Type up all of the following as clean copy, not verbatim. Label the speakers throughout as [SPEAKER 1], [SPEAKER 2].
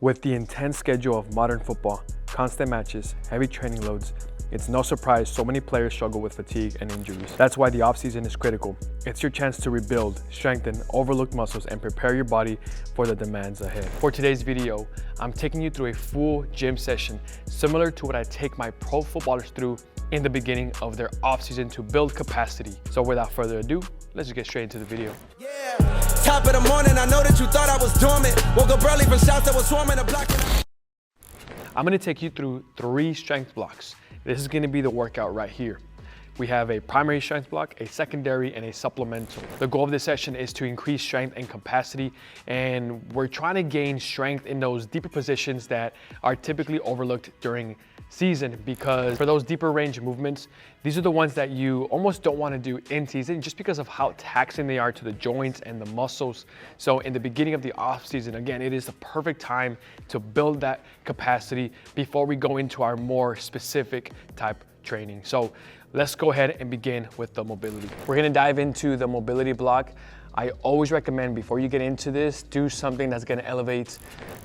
[SPEAKER 1] With the intense schedule of modern football, constant matches, heavy training loads, it's no surprise so many players struggle with fatigue and injuries. That's why the offseason is critical. It's your chance to rebuild, strengthen overlooked muscles, and prepare your body for the demands ahead. For today's video, I'm taking you through a full gym session similar to what I take my pro footballers through in the beginning of their offseason to build capacity. So without further ado, let's just get straight into the video.
[SPEAKER 2] Top of the morning, I know that you thought I was dormant. Woke up early from shots that was swarming the block.
[SPEAKER 1] I'm gonna take you through 3 strength blocks. This is gonna be the workout right here. We have a primary strength block, a secondary, and a supplemental. The goal of this session is to increase strength and capacity, and we're trying to gain strength in those deeper positions that are typically overlooked during season, because for those deeper range movements, these are the ones that you almost don't want to do in season just because of how taxing they are to the joints and the muscles. So in the beginning of the off season, again, it is the perfect time to build that capacity before we go into our more specific type training. So let's go ahead and begin with the mobility. We're gonna dive into the mobility block. I always recommend before you get into this, do something that's gonna elevate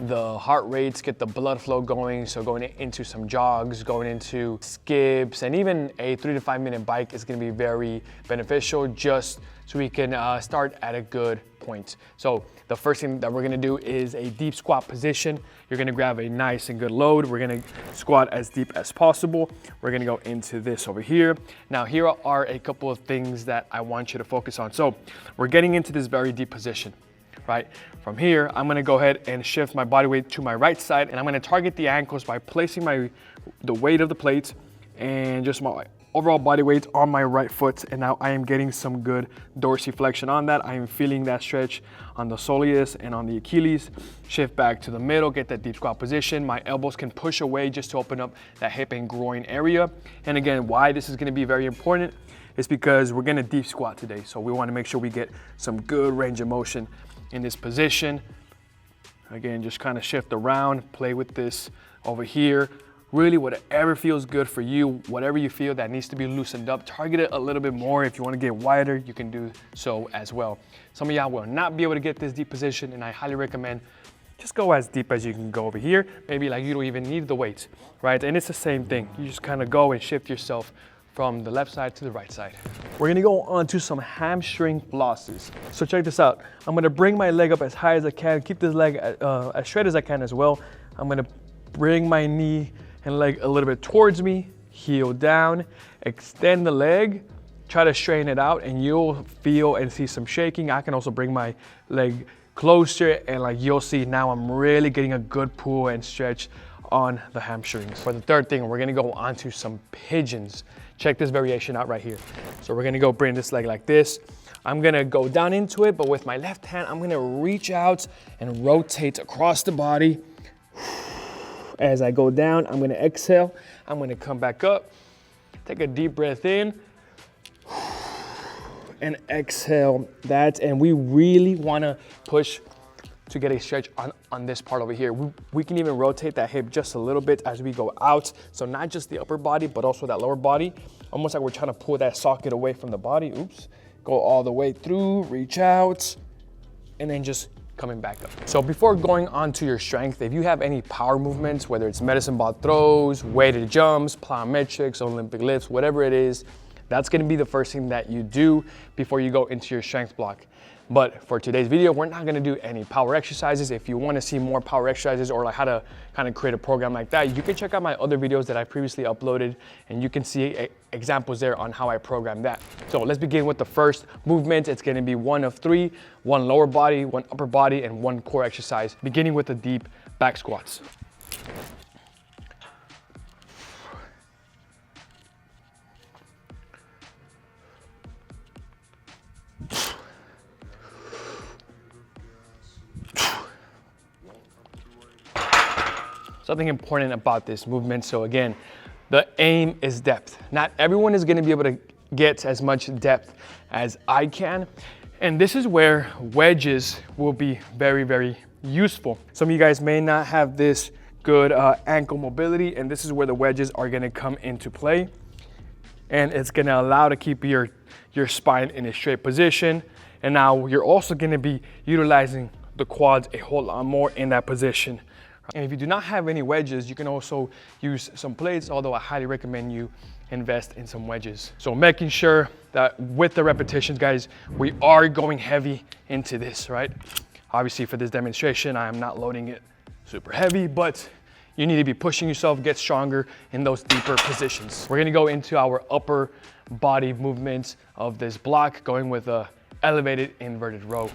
[SPEAKER 1] the heart rates, get the blood flow going. So going into some jogs, going into skips, and even a 3 to 5 minute bike is gonna be very beneficial just so we can start at a good point. So the first thing that we're gonna do is a deep squat position. You're gonna grab a nice and good load. We're gonna squat as deep as possible. We're gonna go into this over here. Now here are a couple of things that I want you to focus on. So we're getting into this very deep position, right? From here, I'm gonna go ahead and shift my body weight to my right side, and I'm gonna target the ankles by placing the weight of the plates and just my overall body weight on my right foot. And now I am getting some good dorsiflexion on that. I am feeling that stretch on the soleus and on the Achilles. Shift back to the middle, get that deep squat position. My elbows can push away just to open up that hip and groin area. And again, why this is gonna be very important is because we're gonna deep squat today. So we wanna make sure we get some good range of motion in this position. Again, just kind of shift around, play with this over here. Really, whatever feels good for you, whatever you feel that needs to be loosened up, target it a little bit more. If you want to get wider, you can do so as well. Some of y'all will not be able to get this deep position, and I highly recommend just go as deep as you can go over here. Maybe like you don't even need the weights, right? And it's the same thing. You just kind of go and shift yourself from the left side to the right side. We're gonna go on to some hamstring flosses. So check this out. I'm gonna bring my leg up as high as I can, keep this leg as straight as I can as well. I'm gonna bring my knee and leg a little bit towards me, heel down, extend the leg, try to straighten it out, and you'll feel and see some shaking. I can also bring my leg closer, and like you'll see now I'm really getting a good pull and stretch on the hamstrings. For the third thing, we're gonna go on to some pigeons. Check this variation out right here. So we're gonna go bring this leg like this. I'm gonna go down into it, but with my left hand, I'm gonna reach out and rotate across the body. As I go down, I'm gonna exhale. I'm gonna come back up, take a deep breath in, and exhale that. And we really wanna push to get a stretch on this part over here. We can even rotate that hip just a little bit as we go out. So not just the upper body, but also that lower body. Almost like we're trying to pull that socket away from the body. Oops. Go all the way through, reach out, and then just coming back up. So before going on to your strength, if you have any power movements, whether it's medicine ball throws, weighted jumps, plyometrics, Olympic lifts, whatever it is, that's gonna be the first thing that you do before you go into your strength block. But for today's video, we're not gonna do any power exercises. If you wanna see more power exercises or like how to kind of create a program like that, you can check out my other videos that I previously uploaded, and you can see examples there on how I program that. So let's begin with the first movement. It's gonna be 1 of 3, 1 lower body, 1 upper body, and 1 core exercise, beginning with the deep back squats. Something important about this movement. So again, the aim is depth. Not everyone is gonna be able to get as much depth as I can. And this is where wedges will be very, very useful. Some of you guys may not have this good ankle mobility, and this is where the wedges are gonna come into play. And it's gonna allow to keep your spine in a straight position. And now you're also gonna be utilizing the quads a whole lot more in that position, And if you do not have any wedges, you can also use some plates, although I highly recommend you invest in some wedges. So making sure that with the repetitions, guys, we are going heavy into this, right? Obviously for this demonstration, I am not loading it super heavy, but you need to be pushing yourself, get stronger in those deeper positions. We're gonna go into our upper body movements of this block, going with a elevated inverted row.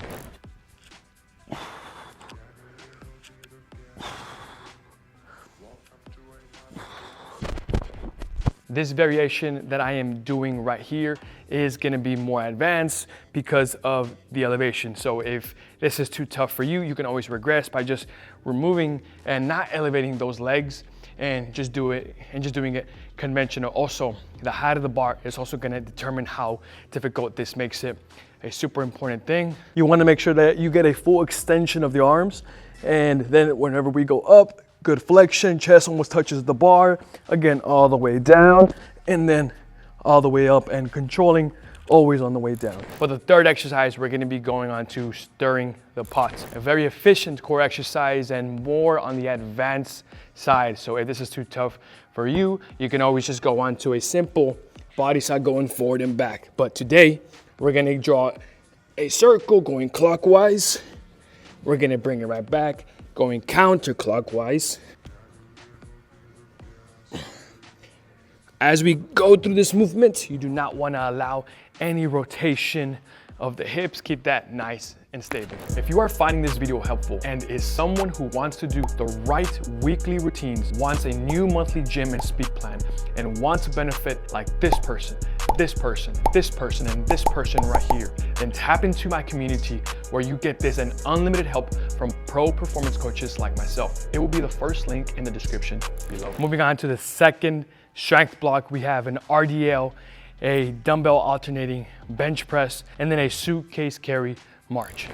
[SPEAKER 1] This variation that I am doing right here is gonna be more advanced because of the elevation. So if this is too tough for you, you can always regress by just removing and not elevating those legs and just doing it conventional. Also, the height of the bar is also gonna determine how difficult this makes it. A super important thing. You wanna make sure that you get a full extension of the arms, and then whenever we go up, good flexion, chest almost touches the bar. Again, all the way down, and then all the way up, and controlling always on the way down. For the third exercise, we're gonna be going on to stirring the pot. A very efficient core exercise and more on the advanced side. So if this is too tough for you, you can always just go on to a simple body side going forward and back. But today, we're gonna draw a circle going clockwise. We're gonna bring it right back, going counterclockwise. As we go through this movement, you do not want to allow any rotation of the hips. Keep that nice and stable. If you are finding this video helpful and is someone who wants to do the right weekly routines, wants a new monthly gym and speed plan, and wants to benefit like this person, this person, this person, and this person right here, then tap into my community where you get this and unlimited help from pro performance coaches like myself. It will be the first link in the description below. Moving on to the second strength block, we have an RDL, a dumbbell alternating bench press, and then a suitcase carry march.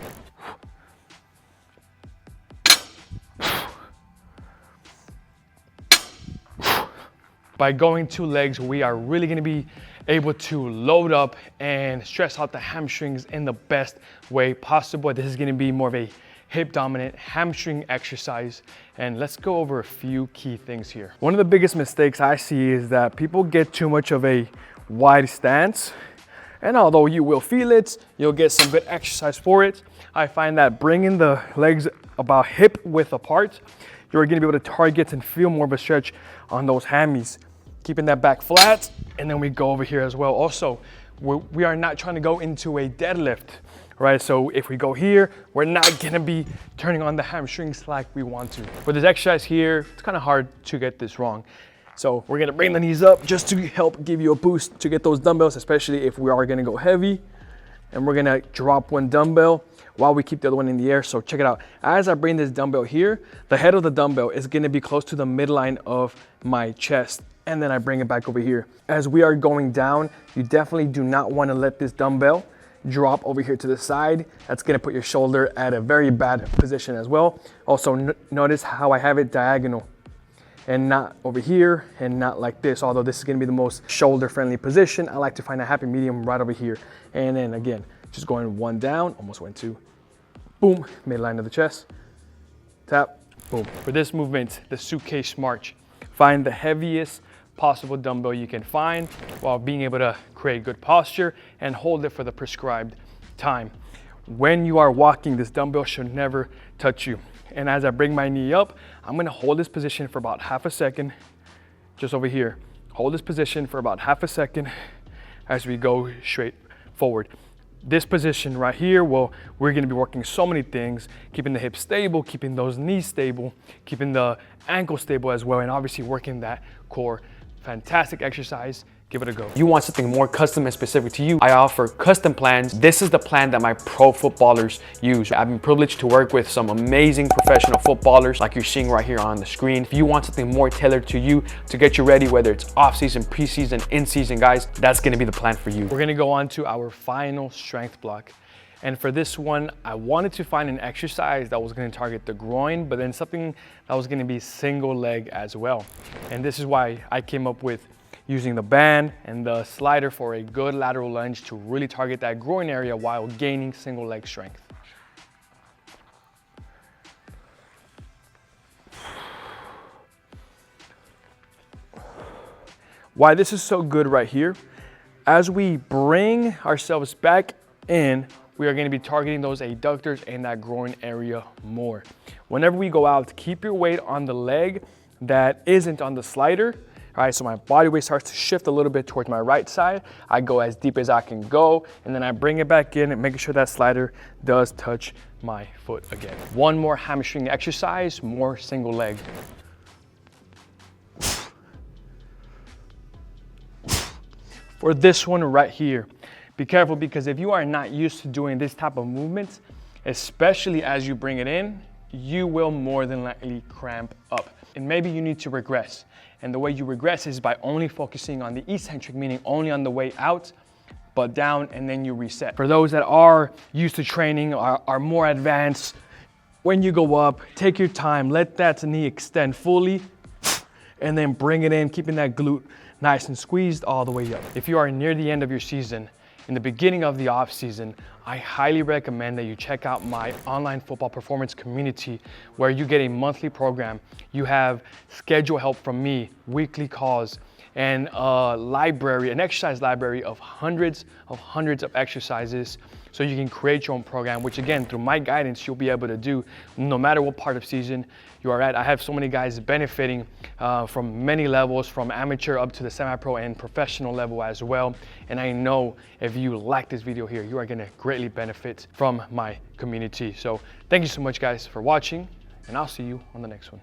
[SPEAKER 1] By going two legs, we are really gonna be able to load up and stress out the hamstrings in the best way possible. This is gonna be more of a hip dominant hamstring exercise. And let's go over a few key things here. One of the biggest mistakes I see is that people get too much of a wide stance. And although you will feel it, you'll get some good exercise for it. I find that bringing the legs about hip width apart, you're gonna be able to target and feel more of a stretch on those hammies. Keeping that back flat, and then we go over here as well. Also, we are not trying to go into a deadlift, right? So if we go here, we're not gonna be turning on the hamstrings like we want to. For this exercise here, it's kind of hard to get this wrong. So we're gonna bring the knees up just to help give you a boost to get those dumbbells, especially if we are gonna go heavy. And we're gonna drop one dumbbell while we keep the other one in the air. So check it out. As I bring this dumbbell here, the head of the dumbbell is gonna be close to the midline of my chest. And then I bring it back over here. As we are going down, you definitely do not want to let this dumbbell drop over here to the side. That's gonna put your shoulder at a very bad position as well. Also notice how I have it diagonal and not over here and not like this. Although this is gonna be the most shoulder friendly position, I like to find a happy medium right over here. And then again, just going one down, almost went two. Boom, midline of the chest, tap, boom. For this movement, the suitcase march, find the heaviest possible dumbbell you can find while being able to create good posture and hold it for the prescribed time. When you are walking, this dumbbell should never touch you. And as I bring my knee up, I'm gonna hold this position for about half a second, just over here. Hold this position for about half a second as we go straight forward. This position right here, well, we're gonna be working so many things, keeping the hips stable, keeping those knees stable, keeping the ankle stable as well, and obviously working that core. Fantastic exercise. Give it a go. You want something more custom and specific to you, I offer custom plans. This is the plan that my pro footballers use. I've been privileged to work with some amazing professional footballers like you're seeing right here on the screen. If you want something more tailored to you to get you ready, whether it's off season, preseason, in season, guys, that's gonna be the plan for you. We're gonna go on to our final strength block. And for this one, I wanted to find an exercise that was gonna target the groin, but then something that was gonna be single leg as well. And this is why I came up with using the band and the slider for a good lateral lunge to really target that groin area while gaining single leg strength. Why this is so good right here, as we bring ourselves back in, we are going to be targeting those adductors and that groin area more. Whenever we go out, keep your weight on the leg that isn't on the slider. All right, so my body weight starts to shift a little bit towards my right side. I go as deep as I can go, and then I bring it back in and making sure that slider does touch my foot again. One more hamstring exercise, more single leg. For this one right here, be careful, because if you are not used to doing this type of movements, especially as you bring it in, you will more than likely cramp up. And maybe you need to regress. And the way you regress is by only focusing on the eccentric, meaning only on the way out, but down, and then you reset. For those that are used to training, are more advanced, when you go up, take your time, let that knee extend fully, and then bring it in, keeping that glute nice and squeezed all the way up. If you are near the end of your season, in the beginning of the off season, I highly recommend that you check out my online football performance community, where you get a monthly program. You have schedule help from me, weekly calls, and a library, an exercise library of hundreds of exercises, so you can create your own program, which again, through my guidance, you'll be able to do no matter what part of season you are at. I have so many guys benefiting from many levels, from amateur up to the semi-pro and professional level as well. And I know if you like this video here, you are gonna greatly benefit from my community. So thank you so much, guys, for watching, and I'll see you on the next one.